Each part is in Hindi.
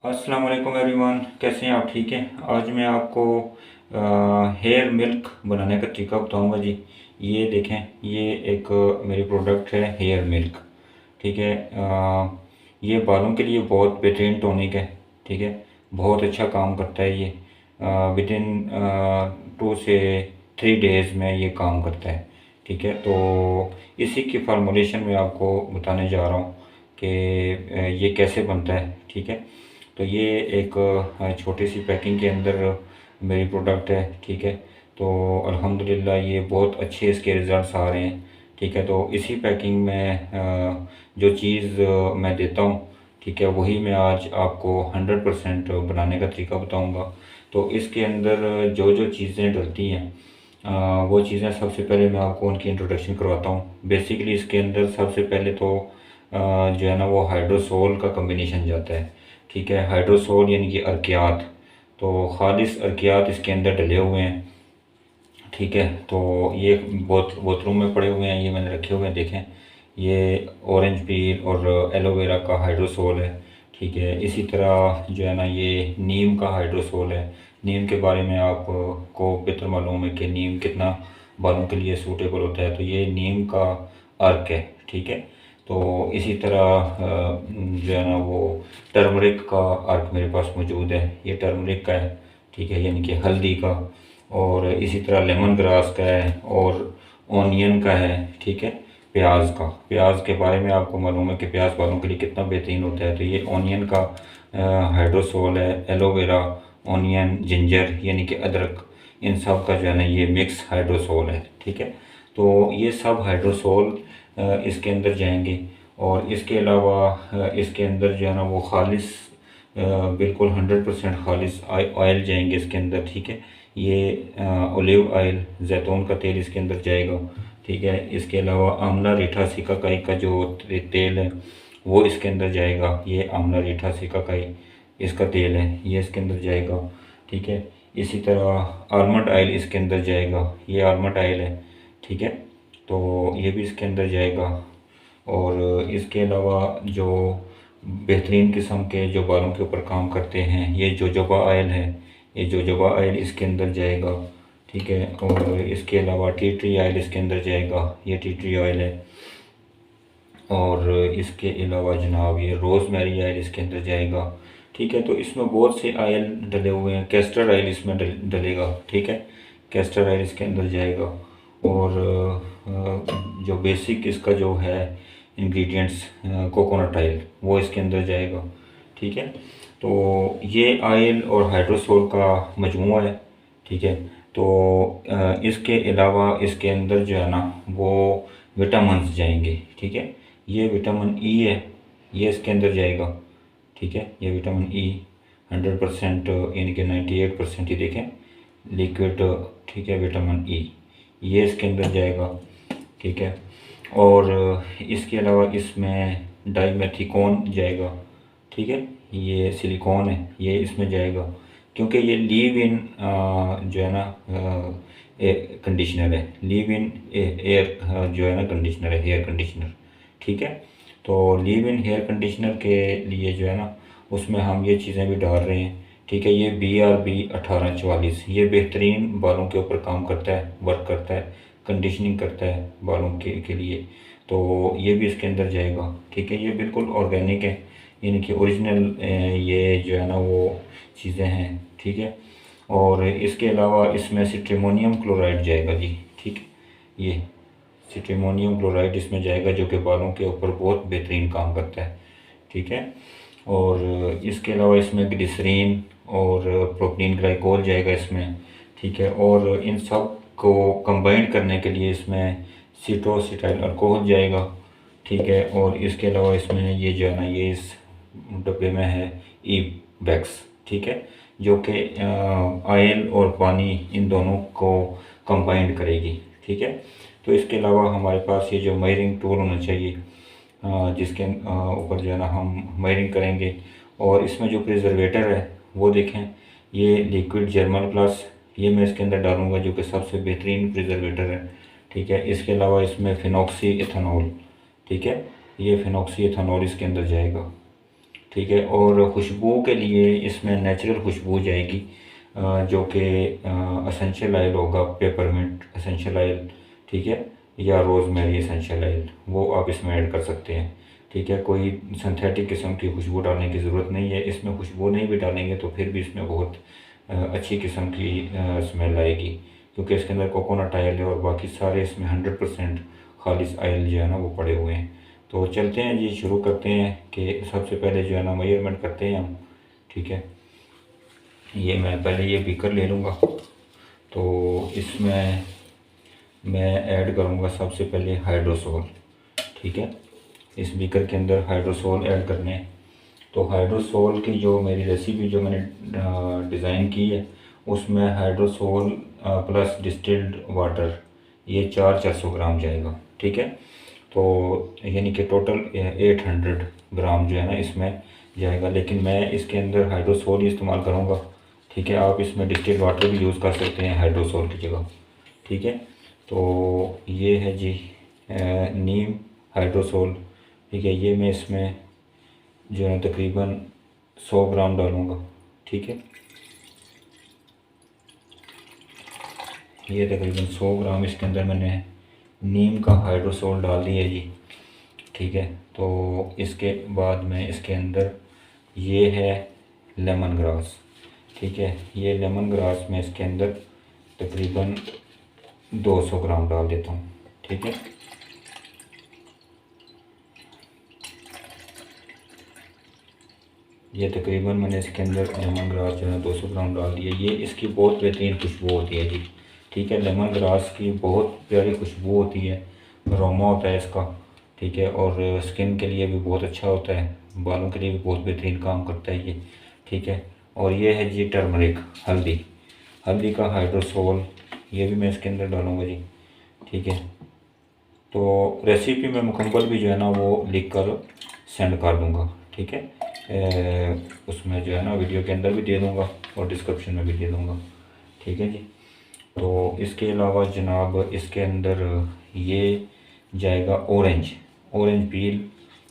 अस्सलाम वालेकुम एवरीवन, कैसे हैं आप? ठीक हैं। आज मैं आपको हेयर मिल्क बनाने का तरीका बताऊंगा जी। ये देखें, ये एक मेरी प्रोडक्ट है हेयर मिल्क। ठीक है। ये बालों के लिए बहुत बेहतरीन टॉनिक है। ठीक है। बहुत अच्छा काम करता है ये। विद इन 2 से 3 डेज़ में ये काम करता है। ठीक है। तो इसी की फार्मूलेशन में आपको बताने जा रहा हूँ कि ये कैसे बनता है। ठीक है। तो ये एक छोटी सी पैकिंग के अंदर मेरी प्रोडक्ट है। ठीक है। तो अल्हम्दुलिल्लाह ये बहुत अच्छे इसके रिज़ल्ट्स आ रहे हैं। ठीक है। तो इसी पैकिंग में जो चीज़ मैं देता हूँ, ठीक है, वही मैं आज आपको 100% बनाने का तरीका बताऊँगा। तो इसके अंदर जो जो चीज़ें डलती हैं, वो चीज़ें सबसे पहले मैं आपको उनकी इंट्रोडक्शन करवाता हूँ। बेसिकली इसके अंदर सबसे पहले तो जो है ना वो हाइड्रोसोल का कम्बिनेशन जाता है। ठीक है। हाइड्रोसोल यानी कि अर्कियात। तो खालिस अर्कियात इसके अंदर डले हुए हैं। ठीक है। तो ये बोतलों में पड़े हुए हैं, ये मैंने रखे हुए हैं, देखें। ये ऑरेंज पील और एलोवेरा का हाइड्रोसोल है। ठीक है। इसी तरह जो है ना ये नीम का हाइड्रोसोल है। नीम के बारे में आपको बेहतर मालूम है कि नीम कितना बालों के लिए सूटेबल होता है। तो ये नीम का अर्क है। ठीक है। तो इसी तरह जो है ना वो टर्मरिक का अर्क मेरे पास मौजूद है। ये टर्मरिक का है। ठीक है। यानी कि हल्दी का। और इसी तरह लेमन ग्रास का है और ऑनियन का है। ठीक है। प्याज का, प्याज के बारे में आपको मालूम है कि प्याज बालों के लिए कितना बेहतरीन होता है। तो ये ऑनियन का हाइड्रोसोल है। एलोवेरा, ऑनियन, जिंजर यानी कि अदरक, इन सब का जो है ना ये मिक्स हाइड्रोसोल है। ठीक है। तो ये सब हाइड्रोसोल इसके अंदर जाएंगे। और इसके अलावा इसके अंदर जो है ना वो खालिस बिल्कुल 100% खालिस ऑयल जाएंगे इसके अंदर। ठीक है। ये ओलिव ऑयल, जैतून का तेल इसके अंदर जाएगा। ठीक है। इसके अलावा आमला रीठा सिकाकाई का जो तेल है वो इसके अंदर जाएगा। ये आमला रीठा सिकाकाई इसका तेल है, ये इसके अंदर जाएगा। ठीक है। इसी तरह आलमंड ऑयल इसके अंदर जाएगा, ये आलमंड ऑयल है। ठीक है। तो ये भी इसके अंदर जाएगा। और इसके अलावा जो बेहतरीन किस्म के जो बालों के ऊपर काम करते हैं, ये जोजोबा ऑयल है, ये जोजोबा ऑयल इसके अंदर जाएगा। ठीक है। और इसके अलावा टी ट्री ऑयल इसके अंदर जाएगा, ये टी ट्री ऑयल है। और इसके अलावा जनाब ये रोज़मेरी ऑयल इसके अंदर जाएगा। ठीक है। तो इसमें बहुत से ऑयल डले हुए हैं। कैस्टर ऑयल इसमें डलेगा। ठीक है। कैस्टर ऑयल इसके अंदर जाएगा। और जो बेसिक इसका जो है इंग्रेडिएंट्स, कोकोनट ऑयल, वो इसके अंदर जाएगा। ठीक है। तो ये ऑयल और हाइड्रोसोल का मजमूआ है। ठीक है। तो इसके अलावा इसके अंदर जो है ना वो विटामिन्स जाएंगे। ठीक है। ये विटामिन ई है, ये इसके अंदर जाएगा। ठीक है। ये विटामिन ई 100% यानी कि 98% ही देखें लिक्विड। ठीक है। विटामिन ई ये इसके अंदर जाएगा। ठीक है। और इसके अलावा इसमें डाइमेथिकॉन जाएगा। ठीक है। ये सिलिकॉन है, ये इसमें जाएगा। क्योंकि ये लीव इन जो है ना कंडीशनर है, लीव इन एयर जो है ना कंडीशनर है, हेयर कंडीशनर। ठीक है। तो लीव इन हेयर कंडीशनर के लिए जो है ना उसमें हम ये चीज़ें भी डाल रहे हैं। ठीक है। ये BRB 1844 ये बेहतरीन बालों के ऊपर काम करता है, वर्क करता है, कंडीशनिंग करता है बालों के लिए। तो ये भी इसके अंदर जाएगा। ठीक है। ये बिल्कुल ऑर्गेनिक है, यानी कि ओरिजिनल ये जो है ना वो चीज़ें हैं। ठीक है। और इसके अलावा इसमें सिट्रिमोनियम क्लोराइड जाएगा जी। ठीक है। ये सिट्रिमोनियम क्लोराइड इसमें जाएगा जो कि बालों के ऊपर बहुत बेहतरीन काम करता है। ठीक है। और इसके अलावा इसमें ग्लिसरीन और प्रोपीन ग्लाइकोल जाएगा इसमें। ठीक है। और इन सब को कंबाइंड करने के लिए इसमें सीटोसिटाइल अल्कोहल जाएगा। ठीक है। और इसके अलावा इसमें ये जो है ना ये इस डब्बे में है ई बैक्स। ठीक है। जो कि ऑयल और पानी इन दोनों को कंबाइंड करेगी। ठीक है। तो इसके अलावा हमारे पास ये जो मेजरिंग टूल होना चाहिए, जिसके ऊपर जो है ना हम मेजरिंग करेंगे। और इसमें जो प्रिजर्वेटर है वो देखें, ये लिक्विड जर्मल प्लस, ये मैं इसके अंदर डालूंगा जो कि सबसे बेहतरीन प्रिजर्वेटर है। ठीक है। इसके अलावा इसमें फिनॉक्सी इथेनॉल। ठीक है। ये फिनॉक्सी इथेनॉल इसके अंदर जाएगा। ठीक है। और खुशबू के लिए इसमें नेचुरल खुशबू जाएगी, जो कि एसेंशियल ऑयल होगा, पेपरमिंट एसेंशियल ऑयल, ठीक है, या रोज़मेरी एसेंशियल ऑयल, वो आप इसमें ऐड कर सकते हैं। ठीक है, कोई सिंथेटिक किस्म की खुशबू डालने की ज़रूरत नहीं है। इसमें खुशबू नहीं भी डालेंगे तो फिर भी इसमें बहुत अच्छी किस्म की स्मेल आएगी, क्योंकि इसके अंदर कोकोनट ऑयल है और बाकी सारे इसमें 100% खालिस ऑयल जो है ना वो पड़े हुए हैं। तो चलते हैं जी, शुरू करते हैं कि सबसे पहले जो है ना मेजरमेंट करते हैं हम। ठीक है, ये मैं पहले ये बीकर ले लूँगा। तो इसमें मैं ऐड करूँगा सबसे पहले हाइड्रोसोल। ठीक है, इस बीकर के अंदर हाइड्रोसोल ऐड करने हैं। तो हाइड्रोसोल की जो मेरी रेसिपी जो मैंने डिज़ाइन की है, उसमें हाइड्रोसोल प्लस डिस्टिल्ड वाटर ये 400 ग्राम जाएगा। ठीक है, तो यानी कि टोटल 800 ग्राम जो है ना इसमें जाएगा, लेकिन मैं इसके अंदर हाइड्रोसोल ही इस्तेमाल करूँगा। ठीक है, आप इसमें डिस्टिल्ड वाटर भी यूज़ कर सकते हैं हाइड्रोसोल की जगह। ठीक है, तो ये है जी नीम हाइड्रोसोल। ठीक है, ये मैं इसमें जो है तकरीबन 100 ग्राम डालूँगा। ठीक है, ये तकरीबन 100 ग्राम इसके अंदर मैंने नीम का हाइड्रोसोल डाल दिया जी। ठीक है, तो इसके बाद में इसके अंदर ये है लेमन ग्रास। ठीक है, ये लेमन ग्रास मैं इसके अंदर तकरीबन 200 ग्राम डाल देता हूँ। ठीक है, ये तकरीबन मैंने इसके अंदर लेमन ग्रास जो है 200 ग्राम डाल दिया। ये इसकी बहुत बेहतरीन खुशबू होती है जी। ठीक है, लेमन ग्रास की बहुत प्यारी खुशबू होती है, अरोमा होता है इसका। ठीक है, और स्किन के लिए भी बहुत अच्छा होता है, बालों के लिए भी बहुत बेहतरीन काम करता है ये। ठीक है, और ये है जी टर्मरिक, हल्दी, हल्दी का हाइड्रोसोल, ये भी मैं इसके अंदर डालूँगा जी। ठीक है, तो रेसिपी में मुकम्मल भी जो है ना वो लिख कर सेंड कर दूँगा। ठीक है, उसमें जो है ना वीडियो के अंदर भी दे दूँगा और डिस्क्रिप्शन में भी दे दूँगा। ठीक है जी, तो इसके अलावा जनाब इसके अंदर ये जाएगा ऑरेंज, ऑरेंज पील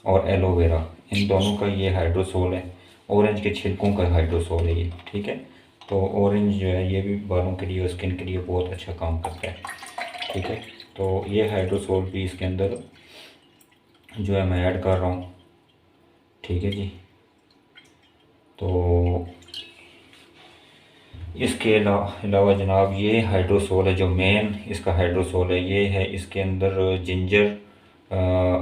और एलोवेरा, इन दोनों का ये हाइड्रोसोल है। ऑरेंज के छिलकों का हाइड्रोसोल है ये। ठीक है, तो ऑरेंज जो है ये भी बालों के लिए और स्किन के लिए बहुत अच्छा काम करता है। ठीक है, तो ये हाइड्रोसोल भी इसके अंदर जो है मैं ऐड कर रहा हूँ। ठीक है जी, तो इसके अलावा जनाब ये हाइड्रोसोल है, जो मेन इसका हाइड्रोसोल है ये है इसके अंदर जिंजर,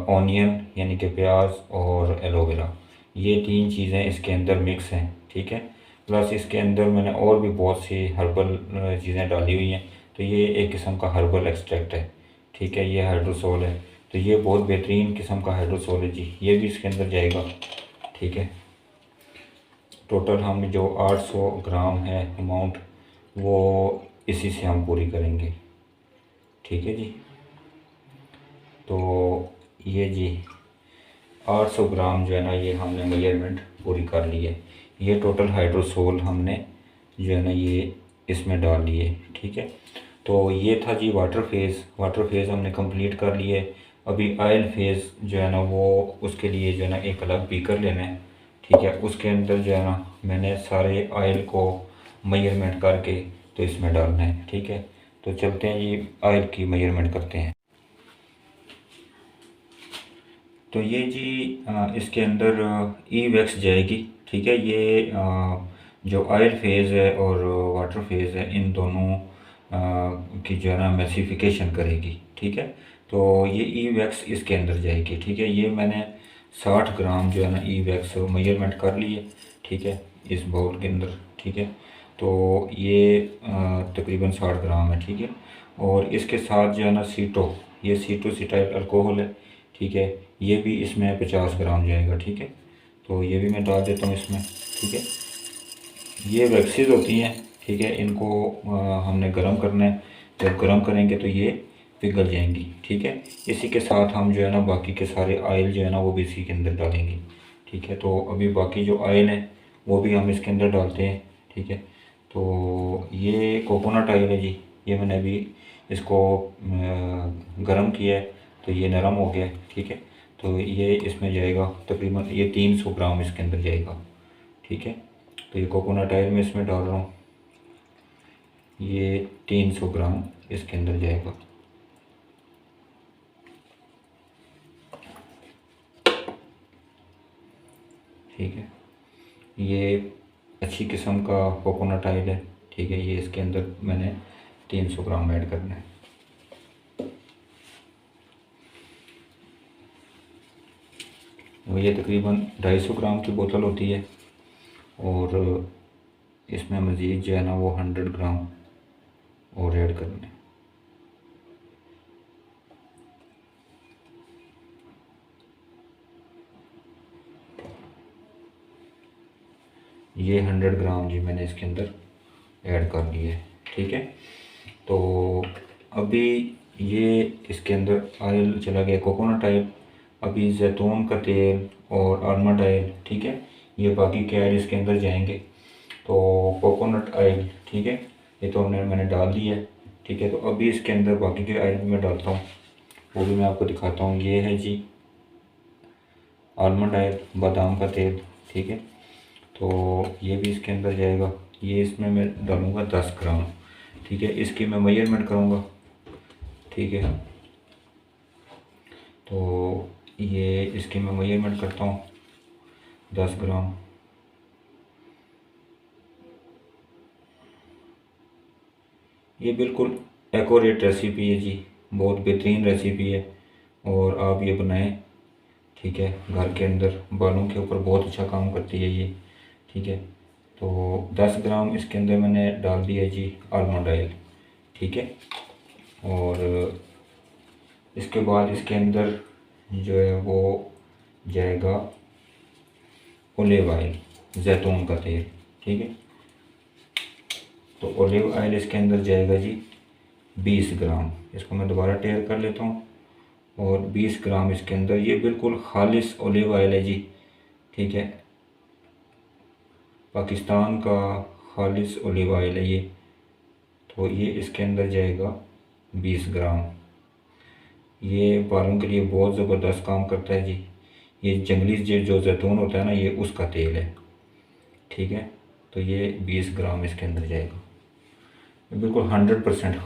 ऑनियन यानी कि प्याज और एलोवेरा, ये तीन चीज़ें इसके अंदर मिक्स हैं। ठीक है, प्लस इसके अंदर मैंने और भी बहुत सी हर्बल चीज़ें डाली हुई हैं, तो ये एक किस्म का हर्बल एक्सट्रैक्ट है। ठीक है, ये हाइड्रोसोल है, तो ये बहुत बेहतरीन किस्म का हाइड्रोसोल है जी, ये भी इसके अंदर जाएगा। ठीक है, टोटल हम जो 800 ग्राम है अमाउंट, वो इसी से हम पूरी करेंगे। ठीक है जी, तो ये जी 800 ग्राम जो है ना ये हमने मेजरमेंट पूरी कर ली है। ये टोटल हाइड्रोसोल हमने जो है ना ये इसमें डाल लिए। ठीक है, तो ये था जी वाटर फेज़, वाटर फेज़ हमने कंप्लीट कर लिए। अभी ऑयल फेज़ जो है ना वो उसके लिए जो है ना एक अलग बीकर लेना है। ठीक है, उसके अंदर जो है ना मैंने सारे ऑयल को मेजरमेंट करके तो इसमें डालना है। ठीक है, तो चलते हैं ये ऑयल की मेजरमेंट करते हैं। तो ये जी इसके अंदर ई वैक्स जाएगी। ठीक है, ये जो ऑयल फेज़ है और वाटर फेज़ है इन दोनों की जो है ना मैसिफिकेशन करेगी। ठीक है, तो ये ई वैक्स इसके अंदर जाएगी। ठीक है, ये मैंने 60 ग्राम जो है ना ई वैक्स मेजरमेंट कर लिए। ठीक है, इस बाउल के अंदर। ठीक है, तो ये तकरीबन 60 ग्राम है। ठीक है, और इसके साथ जो है ना सीटो, ये सीटो सिटाइल अल्कोहल है। ठीक है, ये भी इसमें 50 ग्राम जाएगा। ठीक है, तो ये भी मैं डाल देता हूँ इसमें। ठीक है, ये वैक्सीज होती हैं। ठीक है, इनको हमने गर्म करना है, जब गर्म करेंगे तो ये पिघल जाएंगी। ठीक है, इसी के साथ हम जो है ना बाकी के सारे ऑयल जो है ना वो भी इसी के अंदर डालेंगे। ठीक है, तो अभी बाकी जो ऑयल है वो भी हम इसके अंदर डालते हैं। ठीक है, तो ये कोकोनट ऑयल है जी, ये मैंने अभी इसको गर्म किया है तो ये नरम हो गया है। ठीक है, तो ये इसमें जाएगा तकरीबन ये 300 ग्राम इसके अंदर जाएगा। ठीक है, तो ये कोकोनट ऑयल मैं इसमें डाल रहा हूँ, ये 300 ग्राम इसके अंदर जाएगा। ठीक है, ये अच्छी किस्म का कोकोनट ऑयल है। ठीक है, ये इसके अंदर मैंने 300 ग्राम ऐड करना है। और ये तकरीबन 250 ग्राम की बोतल होती है, और इसमें मज़ीद जो है ना वो 100 ग्राम और ऐड करना है। ये 100 ग्राम जी मैंने इसके अंदर ऐड कर लिए है। ठीक है, तो अभी ये इसके अंदर ऑयल चला गया, कोकोनट ऑयल। अभी जैतून का तेल और आलमंड ऑयल, ठीक है, ये बाकी के ऑयल इसके अंदर जाएंगे। तो कोकोनट ऑयल, ठीक है, ये तो मैंने डाल दिया है। ठीक है, तो अभी इसके अंदर बाकी के ऑयल भी मैं डालता हूँ, वो भी मैं आपको दिखाता हूँ। ये है जी आलमंड ऑयल, बादाम का तेल। ठीक है, तो ये भी इसके अंदर जाएगा। ये इसमें मैं डालूँगा 10 ग्राम। ठीक है, इसकी मैं मेजरमेंट करूँगा। ठीक है, तो ये इसकी मैं मेजरमेंट करता हूँ 10 ग्राम। ये बिल्कुल एक्यूरेट रेसिपी है जी, बहुत बेहतरीन रेसिपी है, और आप ये बनाएं। ठीक है, घर के अंदर बालों के ऊपर बहुत अच्छा काम करती है ये। ठीक है, तो 10 ग्राम इसके अंदर मैंने डाल दिया जी आलमंड ऑयल। ठीक है, और इसके बाद इसके अंदर जो है वो जाएगा ओलिव ऑयल, जैतून का तेल। ठीक है, तो ओलिव ऑयल इसके अंदर जाएगा जी 20 ग्राम। इसको मैं दोबारा टेयर कर लेता हूँ, और 20 ग्राम इसके अंदर, ये बिल्कुल खालिश ओलिव ऑयल है जी। ठीक है, पाकिस्तान का खालिश ओलिव ऑयल है ये। तो ये इसके अंदर जाएगा 20 ग्राम। ये बालों के लिए बहुत ज़बरदस्त काम करता है जी। ये जंगली जो जैतून होता है ना, ये उसका तेल है। ठीक है, तो ये 20 ग्राम इसके अंदर जाएगा। ये बिल्कुल 100%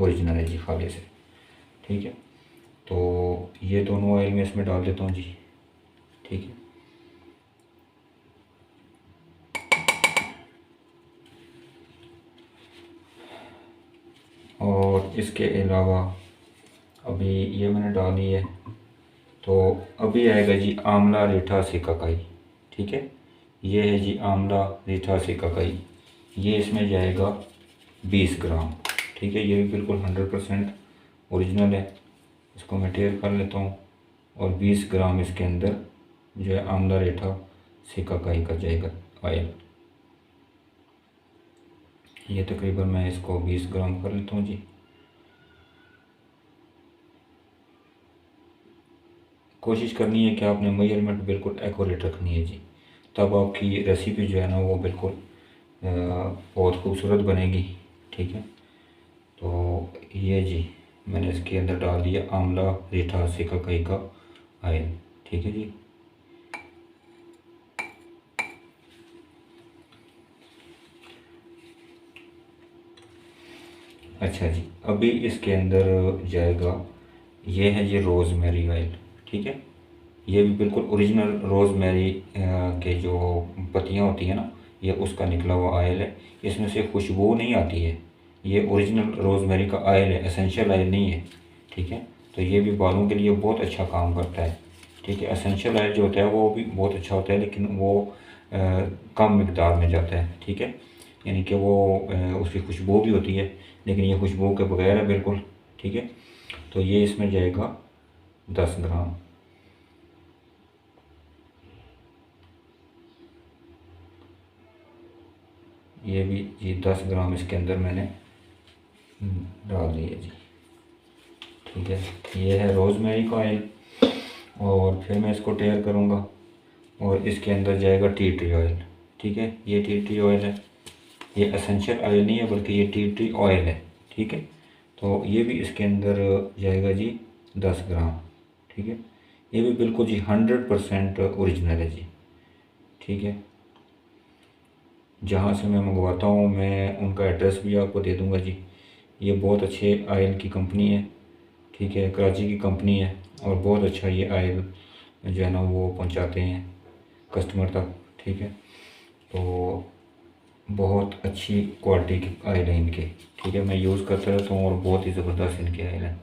ओरिजिनल है जी, खालिश है। ठीक है, तो ये दोनों ऑयल मैं इसमें डाल देता हूँ जी। ठीक है, और इसके अलावा अभी ये मैंने डाली है, तो अभी आएगा जी आंवला रीठा सिकाकाई। ठीक है, ये है जी आंवला रीठा सिकाकाई, ये इसमें जाएगा 20 ग्राम। ठीक है, ये भी बिल्कुल 100% ओरिजिनल है। इसको मैं टेयर कर लेता हूँ, और 20 ग्राम इसके अंदर जो है आंवला रीठा सिकाकाई का जाएगा ऑयल। ये तकरीबन मैं इसको 20 ग्राम कर लेता हूँ जी। कोशिश करनी है कि आपने मेजरमेंट बिल्कुल एक्यूरेट रखनी है जी, तब आपकी रेसिपी जो है ना वो बिल्कुल बहुत खूबसूरत बनेगी। ठीक है, तो ये जी मैंने इसके अंदर डाल दिया आंवला रीठा सिकाकाई का ऑयल। ठीक है जी, अच्छा जी, अभी इसके अंदर जाएगा, ये है जी रोज़मेरी ऑयल। ठीक है, ये भी बिल्कुल ओरिजिनल रोज़मेरी के जो पत्तियाँ होती हैं ना, ये उसका निकला हुआ ऑयल है। इसमें से खुशबू नहीं आती है, ये ओरिजिनल रोज़मेरी का ऑयल है, एसेंशियल ऑयल नहीं है। ठीक है, तो ये भी बालों के लिए बहुत अच्छा काम करता है। ठीक है, एसेंशियल ऑयल जो होता है वो भी बहुत अच्छा होता है, लेकिन वो कम मिकदार में जाता है। ठीक है, यानी कि वो उसकी खुशबू भी होती है, लेकिन ये खुशबू के बगैर है बिल्कुल। ठीक है, तो ये इसमें जाएगा 10 ग्राम। ये भी जी 10 ग्राम इसके अंदर मैंने डाल दिए जी। ठीक है, ये है रोज़मेरी का ऑयल, और फिर मैं इसको टेयर करूँगा, और इसके अंदर जाएगा टी ट्री ऑयल। ठीक है, ये टी ट्री ऑयल है, ये एसेंशियल ऑयल नहीं है बल्कि ये टी ट्री ऑयल है। ठीक है, तो ये भी इसके अंदर जाएगा जी 10 ग्राम। ठीक है, ये भी बिल्कुल जी 100% ओरिजिनल है जी। ठीक है, जहाँ से मैं मंगवाता हूँ मैं उनका एड्रेस भी आपको दे दूँगा जी। ये बहुत अच्छे आयल की कंपनी है। ठीक है, कराची की कंपनी है और बहुत अच्छा ये आयल जो है ना वो पहुँचाते हैं कस्टमर तक। ठीक है, तो बहुत अच्छी क्वालिटी के आयल है इनके। ठीक है, मैं यूज़ करता रहता हूँ और बहुत ही ज़बरदस्त इनके आयल है।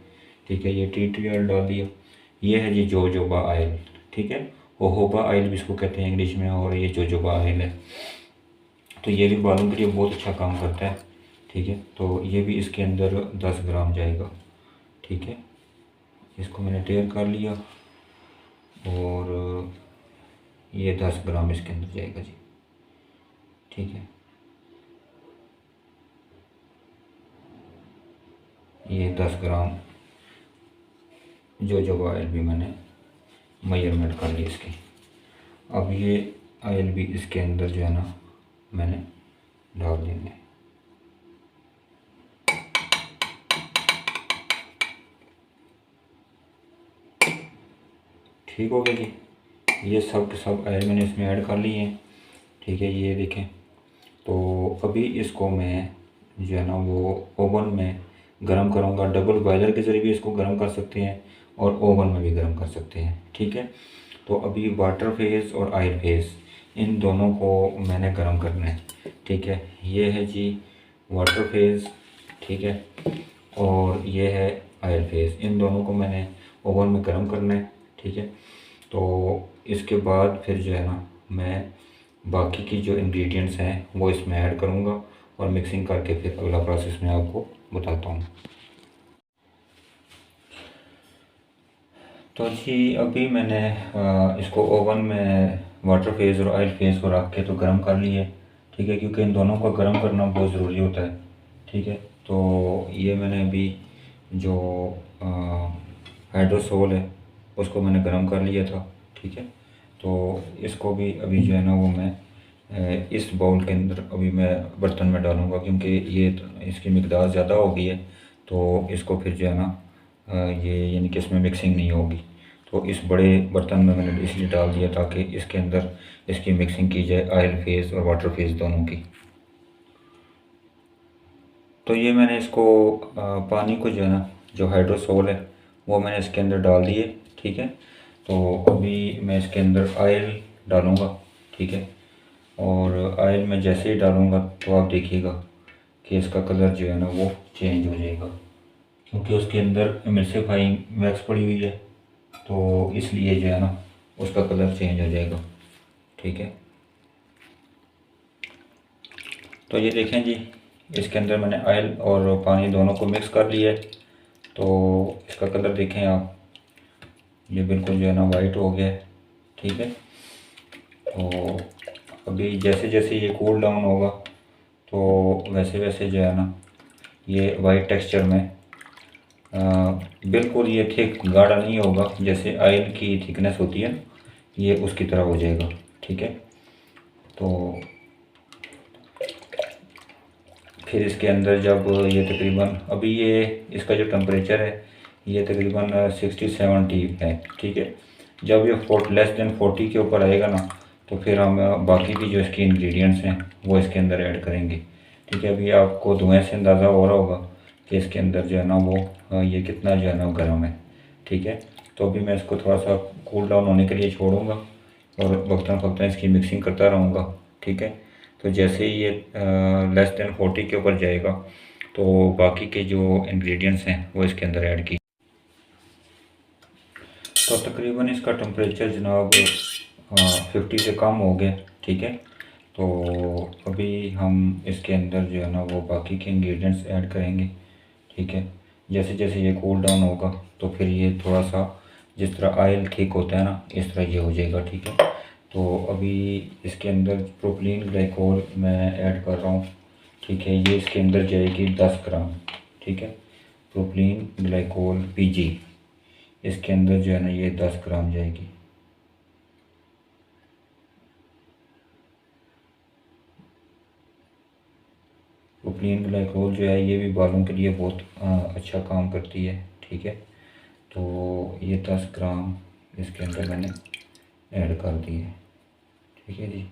ठीक है, ये टी ट्री ऑयल डाल दिया। ये है जी जोजोबा आयल। ठीक है, होहोबा आयल भी इसको कहते हैं इंग्लिश में, और ये जोजोबा आयल है। तो ये भी बालों के लिए बहुत अच्छा काम करता है। ठीक है, तो ये भी इसके अंदर 10 ग्राम जाएगा। ठीक है, इसको मैंने तैयार कर लिया और ये 10 ग्राम इसके अंदर जाएगा जी। ठीक है, ये 10 ग्राम जोजोबा आयल भी मैंने मेजरमेंट कर ली इसकी। अब ये आयल भी इसके अंदर जो है ना मैंने डाल देंगे। ठीक हो गया जी, ये सब के सब आयल मैंने इसमें ऐड कर लिए हैं। ठीक है, ये देखें। तो अभी इसको मैं जो है ना वो ओवन में गर्म करूँगा। डबल बॉयलर के ज़रिए भी इसको गर्म कर सकते हैं और ओवन में भी गर्म कर सकते हैं। ठीक है, तो अभी वाटर फेस और आयल फेस इन दोनों को मैंने गर्म करना है। ठीक है, ये है जी वाटर फेस। ठीक है, और ये है आयल फेस। इन दोनों को मैंने ओवन में गर्म करना है। ठीक है, तो इसके बाद फिर जो है ना मैं बाकी की जो इंग्रेडिएंट्स हैं वो इसमें ऐड करूँगा और मिक्सिंग करके फिर अगला प्रोसेस मैं आपको बताता हूँ। तो जी अभी मैंने इसको ओवन में वाटर फेस और ऑयल फेस को रख के तो गर्म कर लिए। ठीक है, क्योंकि इन दोनों को गर्म करना बहुत ज़रूरी होता है। ठीक है, तो ये मैंने अभी जो हाइड्रोसोल है उसको मैंने गर्म कर लिया था। ठीक है, तो इसको भी अभी जो है ना वो मैं इस बाउल के अंदर अभी मैं बर्तन में डालूँगा, क्योंकि ये इसकी मिकदार ज़्यादा हो गई है। तो इसको फिर जो है ना ये यानी कि इसमें मिक्सिंग नहीं होगी। तो इस बड़े बर्तन में मैंने इसलिए डाल दिया ताकि इसके अंदर इसकी मिक्सिंग की जाए ऑयल फेस और वाटर फेस दोनों की। तो ये मैंने इसको पानी को जो है ना जो हाइड्रोसोल है वो मैंने इसके अंदर डाल दिए। ठीक है, तो अभी मैं इसके अंदर ऑयल डालूँगा। ठीक है, और ऑयल में जैसे ही डालूँगा तो आप देखिएगा कि इसका कलर जो है ना वो चेंज हो जाएगा, क्योंकि उसके अंदर एमल्सिफाइंग वैक्स पड़ी हुई है। तो इसलिए जो है ना उसका कलर चेंज हो जाएगा। ठीक है, तो ये देखें जी इसके अंदर मैंने ऑयल और पानी दोनों को मिक्स कर लिया है। तो इसका कलर देखें आप, ये बिल्कुल जो है ना वाइट हो गया है। ठीक है, तो अभी जैसे जैसे ये कूल डाउन होगा तो वैसे वैसे जो है ना ये वाइट टेक्सचर में बिल्कुल ये थिक गाढ़ा नहीं होगा, जैसे ऑयल की थिकनेस होती है ये उसकी तरह हो जाएगा। ठीक है, तो फिर इसके अंदर जब ये तकरीबन अभी ये इसका जो टेम्परेचर है ये तकरीबन 60-70 है। ठीक है, जब ये लेस देन 40 के ऊपर आएगा ना तो फिर हम बाकी की जो इसकी इंग्रेडिएंट्स हैं वो इसके अंदर ऐड करेंगे। ठीक है, अभी आपको धुएँ से अंदाज़ा हो रहा होगा कि इसके अंदर जो है ना वो ये कितना जो है ना गर्म है। ठीक है, तो अभी मैं इसको थोड़ा सा कूल डाउन होने के लिए छोड़ूंगा और वक्ता फ़क्ता इसकी मिक्सिंग करता रहूँगा। ठीक है, तो जैसे ही ये लेस देन 40 के ऊपर जाएगा तो बाकी के जो इंग्रेडिएंट्स हैं वो इसके अंदर ऐड की। तो तकरीबन इसका टेम्परेचर जनाब 50 से कम हो गया। ठीक है, तो अभी हम इसके अंदर जो है ना वो बाकी के इंग्रेडिएंट्स ऐड करेंगे। ठीक है, जैसे जैसे ये कूल डाउन होगा तो फिर ये थोड़ा सा जिस तरह ऑयल ठीक होता है ना इस तरह ये हो जाएगा। ठीक है, तो अभी इसके अंदर प्रोपिलीन ग्लाइकोल मैं ऐड कर रहा हूँ। ठीक है, ये इसके अंदर जाएगी 10 ग्राम। ठीक है, प्रोपिलीन ग्लाइकोल पीजी इसके अंदर जो है ना ये 10 ग्राम जाएगी। प्रोपिलीन ग्लाइकोल जो है ये भी बालों के लिए बहुत अच्छा काम करती है। ठीक है, तो ये 10 ग्राम इसके अंदर मैंने ऐड कर दिए। ठीक है जी,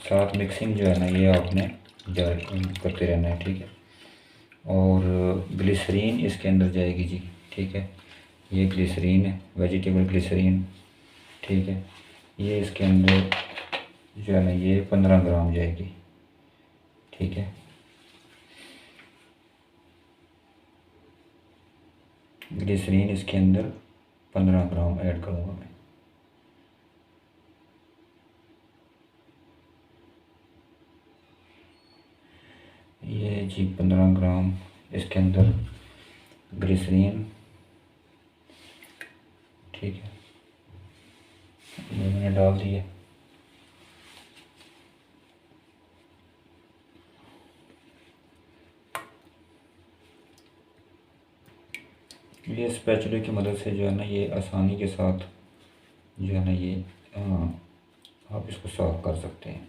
साथ मिक्सिंग जो है ना ये आपने जारी करते रहना है। ठीक है, और ग्लिसरीन इसके अंदर जाएगी जी। ठीक है, ये ग्लिसरीन है, वेजिटेबल ग्लिसरीन। ठीक है, ये इसके अंदर जो है ना ये 15 ग्राम जाएगी। ठीक है, ग्लिसरीन इसके अंदर 15 ग्राम ऐड करूँगा मैं। ये जी 15 ग्राम इसके अंदर ग्लिसरीन। ठीक है, ये मैंने डाल दिया। ये स्पैचुले की मदद से जो है ना ये आसानी के साथ जो है ना ये आप इसको साफ कर सकते हैं।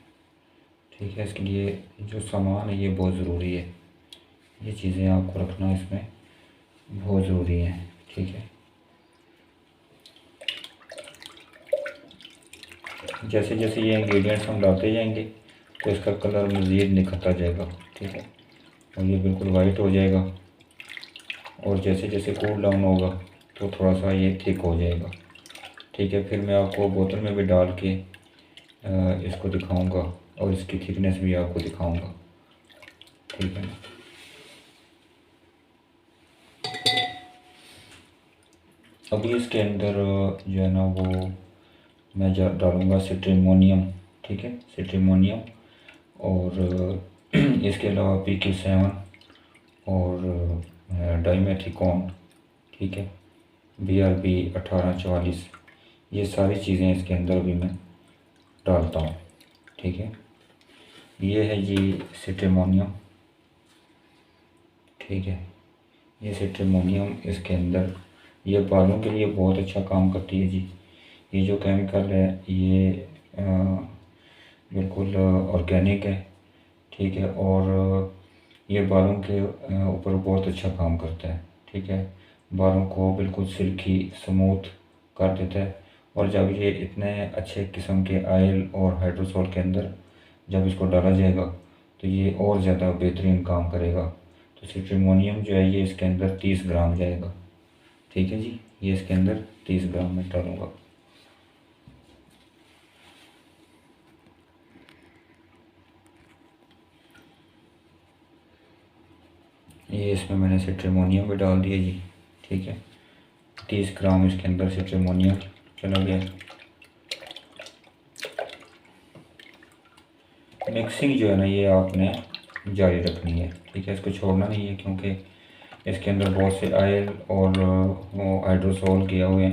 ठीक है, इसके लिए जो सामान है ये बहुत ज़रूरी है, ये चीज़ें आपको रखना इसमें बहुत ज़रूरी है। ठीक है, जैसे जैसे ये इंग्रेडिएंट्स हम डालते जाएंगे तो इसका कलर मज़ीद निखरता जाएगा। ठीक है, और ये बिल्कुल वाइट हो जाएगा, और जैसे जैसे कूल डाउन होगा तो थोड़ा सा ये थिक हो जाएगा। ठीक है, फिर मैं आपको बोतल में भी डाल के इसको दिखाऊंगा और इसकी थिकनेस भी आपको दिखाऊंगा। ठीक है, अभी इसके अंदर जो है ना वो मैं डालूँगा सिट्रिमोनियम। ठीक है, सिट्रिमोनियम, और इसके अलावा PQ7 और डाइमेथिकॉन। ठीक है, BRB 1844, ये सारी चीज़ें इसके अंदर भी मैं डालता हूँ। ठीक है, ये है जी सिट्रिमोनियम। ठीक है, ये सिट्रिमोनियम इसके अंदर, ये बालों के लिए बहुत अच्छा काम करती है जी। ये जो केमिकल है ये बिल्कुल ऑर्गेनिक है। ठीक है, और ये बालों के ऊपर बहुत अच्छा काम करता है। ठीक है, बालों को बिल्कुल सिल्की स्मूथ कर देता है, और जब ये इतने अच्छे किस्म के ऑयल और हाइड्रोसोल के अंदर जब इसको डाला जाएगा तो ये और ज़्यादा बेहतरीन काम करेगा। तो सिट्रिमोनियम जो है ये इसके अंदर 30 ग्राम जाएगा। ठीक है जी, ये इसके अंदर 30 ग्राम में डालूँगा। ये इसमें मैंने सिट्रिमोनियम भी डाल दिया जी। ठीक है, 30 ग्राम इसके अंदर सिट्रिमोनियम चला गया। मिक्सिंग जो है ना ये आपने जारी रखनी है। ठीक है, इसको छोड़ना नहीं है, क्योंकि इसके अंदर बहुत से ऑयल और वो हाइड्रोसोल किए हुए हैं,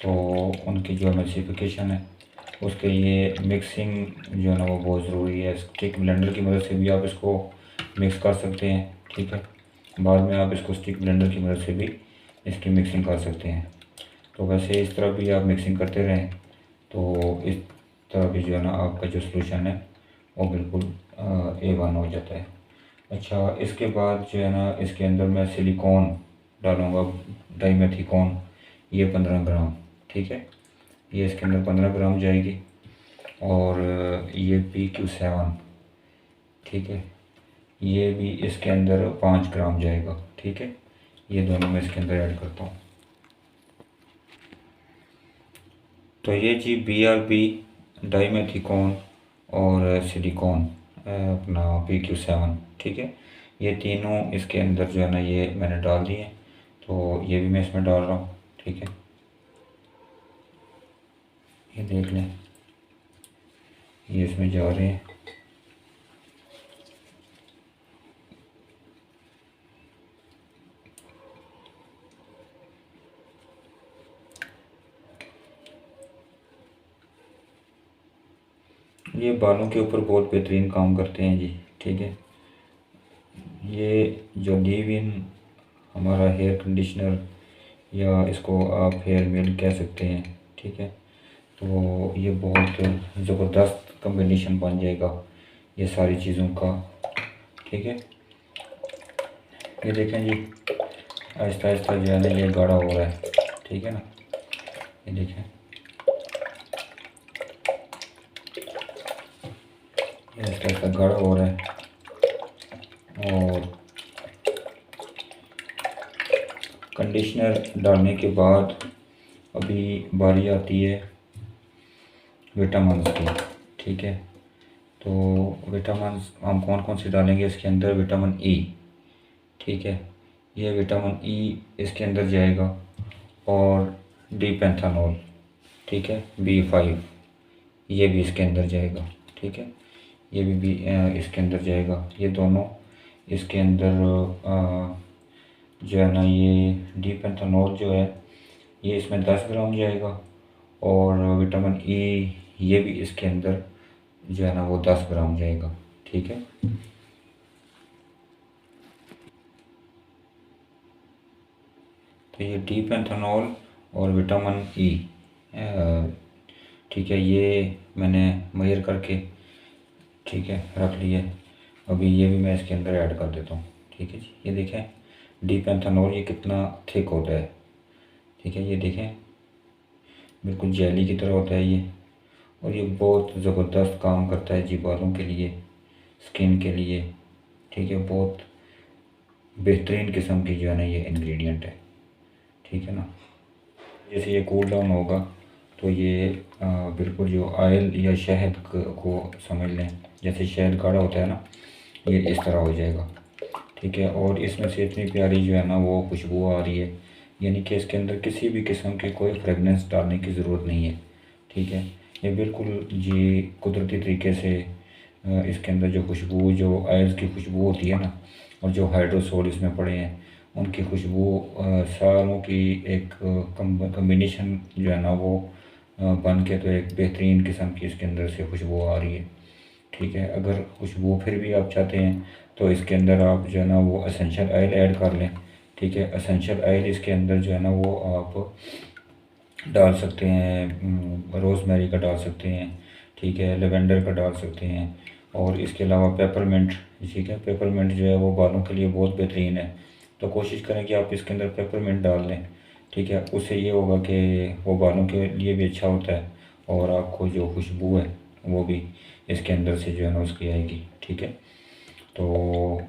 तो उनकी जो एमल्सिफिकेशन है उसके लिए मिक्सिंग जो है ना वो बहुत ज़रूरी है। स्टिक ब्लेंडर की मदद से भी आप इसको मिक्स कर सकते हैं। ठीक है, बाद में आप इसको स्टिक ब्लेंडर की मदद से भी इसकी मिक्सिंग कर सकते हैं। तो वैसे इस तरह भी आप मिक्सिंग करते रहें तो इस तरह भी जो है ना आपका जो सलूशन है वो बिल्कुल A1 हो जाता है। अच्छा, इसके बाद जो है ना इसके अंदर मैं सिलिकॉन डालूँगा, डाइमेथिकॉन, ये 15 ग्राम। ठीक है, ये इसके अंदर 15 ग्राम जाएगी, और ये PQ7। ठीक है, ये भी इसके अंदर 5 ग्राम जाएगा। ठीक है, ये दोनों मैं इसके अंदर ऐड करता हूँ। तो ये जी BRB, डाइमेथिकॉन और सिलिकॉन अपना PQ7। ठीक है, ये तीनों इसके अंदर जो है ना ये मैंने डाल दिए, तो ये भी मैं इसमें डाल रहा हूँ। ठीक है, ये देख लें, ये इसमें जा रहे हैं। ये बालों के ऊपर बहुत बेहतरीन काम करते हैं जी। ठीक है, ये जो लीव इन हमारा हेयर कंडीशनर, या इसको आप हेयर मिल कह सकते हैं। ठीक है, तो ये बहुत ज़बरदस्त कम्बिनेशन बन जाएगा ये सारी चीज़ों का। ठीक है, ये देखें जी, आहिस्ता आहिस्ता जो है ना ये गाढ़ा हो रहा है, ठीक है ना। ये देखें, ये आहिस्ता आहिस्ता गाढ़ा हो रहा है। और कंडीशनर डालने के बाद अभी बारी आती है विटामिन की, ठीक है। तो विटामिन हम कौन कौन से डालेंगे इसके अंदर? विटामिन ई, ठीक है, ये विटामिन ई इसके अंदर जाएगा। और डी पैंथानॉल, ठीक है, B5 ये भी इसके अंदर जाएगा, ठीक है, ये भी इसके अंदर जाएगा। ये दोनों इसके अंदर जो है ना, ये डी पैंथानॉल जो है ये इसमें 10 ग्राम जाएगा। और विटामिन ई ये भी इसके अंदर जो है ना वो 10 ग्राम जाएगा, ठीक है। तो ये डी पैंथानॉल और विटामिन ई, ठीक है, ये मैंने मेजर करके, ठीक है, रख लिए। अभी ये भी मैं इसके अंदर ऐड कर देता हूँ, ठीक है जी। ये देखें डी पैंथानॉल ये कितना थिक होता है, ठीक है, ये देखें बिल्कुल जेली की तरह होता है ये। और ये बहुत ज़बरदस्त काम करता है जी बालों के लिए, स्किन के लिए, ठीक है। बहुत बेहतरीन किस्म की जो है ना ये इंग्रेडिएंट है, ठीक है ना। जैसे ये कूल डाउन होगा तो ये बिल्कुल जो ऑयल या शहद को समझ लें, जैसे शहद गाढ़ा होता है ना, ये इस तरह हो जाएगा, ठीक है। और इसमें से इतनी प्यारी जो है ना वो खुशबू आ रही है, यानी कि इसके अंदर किसी भी किस्म की कोई फ्रेगनेंस डालने की ज़रूरत नहीं है, ठीक है। ये बिल्कुल जी कुदरती तरीके से इसके अंदर जो खुशबू, जो ऑयल्स की खुशबू होती है ना, और जो हाइड्रोसोल इसमें पड़े हैं उनकी खुशबू सारों की एक कम्बिनेशन जो है ना वो बन के तो एक बेहतरीन किस्म की इसके अंदर से खुशबू आ रही है, ठीक है। अगर खुशबू फिर भी आप चाहते हैं तो इसके अंदर आप जो है ना वो एसेंशियल ऑयल ऐड कर लें, ठीक है। एसेंशियल ऑयल इसके अंदर जो है ना वो आप डाल सकते हैं, रोज़मेरी का डाल सकते हैं, ठीक है, लेवेंडर का डाल सकते हैं। और इसके अलावा पेपरमिंट, ठीक है, पेपरमिंट जो है वो बालों के लिए बहुत बेहतरीन है। तो कोशिश करें कि आप इसके अंदर पेपरमिंट डाल लें, ठीक है। उससे ये होगा कि वो बालों के लिए भी अच्छा होता है और आपको जो खुशबू है वो भी इसके अंदर से जो है ना उसकी आएगी, ठीक है। तो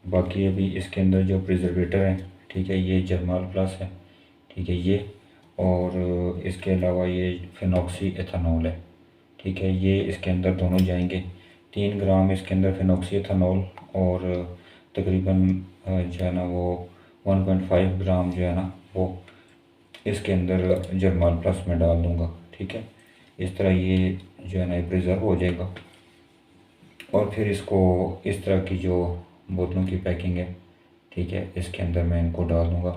बाकी अभी इसके अंदर जो प्रिजर्वेटर है, ठीक है, ये जर्माल प्लस है, ठीक है, ये। और इसके अलावा ये फिनॉक्सी एथेनॉल है, ठीक है, ये इसके अंदर दोनों जाएंगे। 3 ग्राम इसके अंदर फिनॉक्सी एथेनॉल और तकरीबन जो है ना वो 1.5 ग्राम जो है ना वो इसके अंदर जर्माल प्लस में डाल दूँगा, ठीक है। इस तरह ये जो है ना प्रिजर्व हो जाएगा। और फिर इसको इस तरह की जो बोतलों की पैकिंग है, ठीक है, इसके अंदर मैं इनको डाल दूँगा,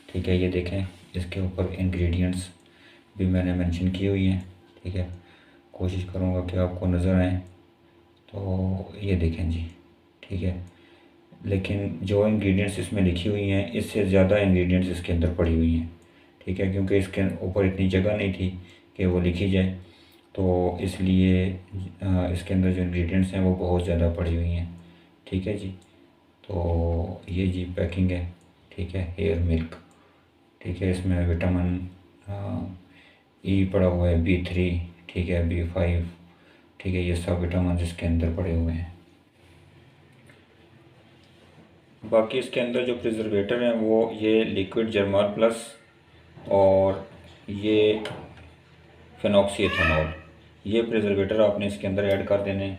ठीक है। ये देखें इसके ऊपर इंग्रेडिएंट्स भी मैंने मेंशन की हुई हैं, ठीक है। कोशिश करूँगा कि आपको नज़र आए। तो ये देखें जी, ठीक है। लेकिन जो इंग्रेडिएंट्स इसमें लिखी हुई हैं इससे ज़्यादा इंग्रेडिएंट्स इसके अंदर पड़ी हुई हैं, ठीक है, क्योंकि इसके ऊपर इतनी जगह नहीं थी कि वो लिखी जाए। तो इसलिए इसके अंदर जो इंग्रेडिएंट्स हैं वो बहुत ज़्यादा पड़ी हुई हैं, ठीक है जी। तो ये जी पैकिंग है, ठीक है, हेयर मिल्क, ठीक है। इसमें विटामिन ई पड़ा हुआ है, B3, ठीक है, B5, ठीक है, ये सब विटामिन इसके अंदर पड़े हुए हैं। बाकी इसके अंदर जो प्रिजर्वेटर हैं वो ये लिक्विड जर्माल प्लस और ये फिनॉक्सी एथेनॉल, ये प्रिजर्वेटर आपने इसके अंदर ऐड कर देने हैं,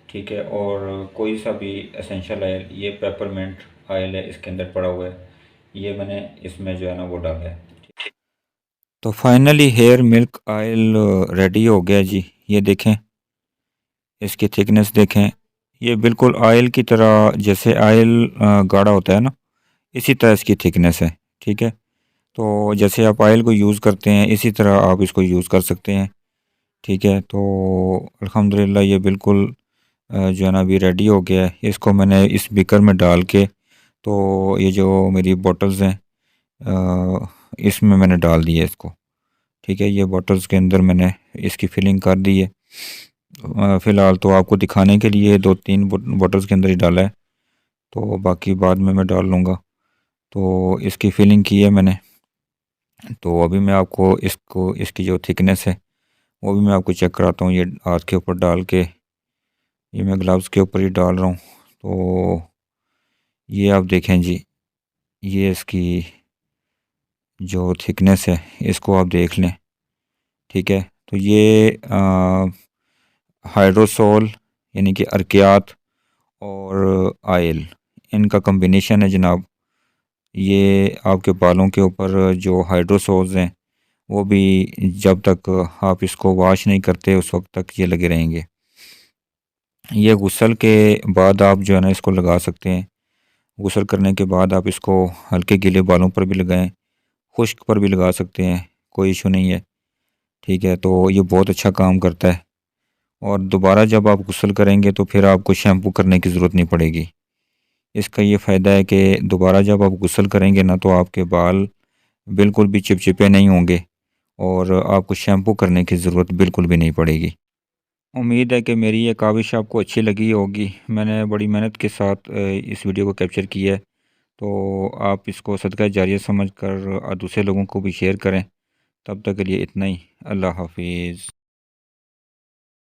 ठीक है। और कोई सा भी एसेंशियल ऑयल, ये पेपरमिंट ऑयल है इसके अंदर पड़ा हुआ है, ये मैंने इसमें जो है ना वो डाला है। तो finally hair milk oil ready हो गया जी। ये देखें इसकी थिकनेस देखें, ये बिल्कुल ऑयल की तरह, जैसे ऑयल गाढ़ा होता है ना इसी तरह इसकी थिकनेस है, ठीक है। तो जैसे आप ऑयल को यूज़ करते हैं इसी तरह आप इसको यूज़ कर सकते हैं, ठीक है। तो अल्हम्दुलिल्लाह ये बिल्कुल जो है ना अभी रेडी हो गया है। इसको मैंने इस बीकर में डाल के, तो ये जो मेरी बॉटल्स हैं इसमें मैंने डाल दिया इसको, ठीक है। ये बॉटल्स के अंदर मैंने इसकी फिलिंग कर दी है। फ़िलहाल तो आपको दिखाने के लिए 2-3 बॉटल्स के अंदर ही डाला है, तो बाकी बाद में मैं डाल लूँगा, तो इसकी फिलिंग की है मैंने। तो अभी मैं आपको इसकी जो थिकनेस है वो भी मैं आपको चेक कराता हूँ। ये हाथ के ऊपर डाल के, ये मैं ग्लव्स के ऊपर ही डाल रहा हूँ। तो ये आप देखें जी, ये इसकी जो थिकनेस है इसको आप देख लें। ठीक है, तो ये हाइड्रोसोल यानी कि अर्कियात और आयल, इनका कम्बिनेशन है जनाब। ये आपके बालों के ऊपर जो हाइड्रोसोल्स हैं वो भी जब तक आप इसको वॉश नहीं करते उस वक्त तक ये लगे रहेंगे। ये गुस्ल के बाद आप जो है ना इसको लगा सकते हैं। गुस्ल करने के बाद आप इसको हल्के गीले बालों पर भी लगाएं, खुश्क पर भी लगा सकते हैं, कोई इशू नहीं है। ठीक है, तो ये बहुत अच्छा काम करता है। और दोबारा जब आप गुस्ल करेंगे तो फिर आपको शैम्पू करने की ज़रूरत नहीं पड़ेगी। इसका ये फ़ायदा है कि दोबारा जब आप गुस्ल करेंगे ना तो आपके बाल बिल्कुल भी चिपचिपे नहीं होंगे और आपको शैम्पू करने की ज़रूरत बिल्कुल भी नहीं पड़ेगी। उम्मीद है कि मेरी ये काविश आपको अच्छी लगी होगी। मैंने बड़ी मेहनत के साथ इस वीडियो को कैप्चर किया है। तो आप इसको सदका जारिया समझ कर दूसरे लोगों को भी शेयर करें। तब तक के लिए इतना ही। अल्लाह हाफिज़।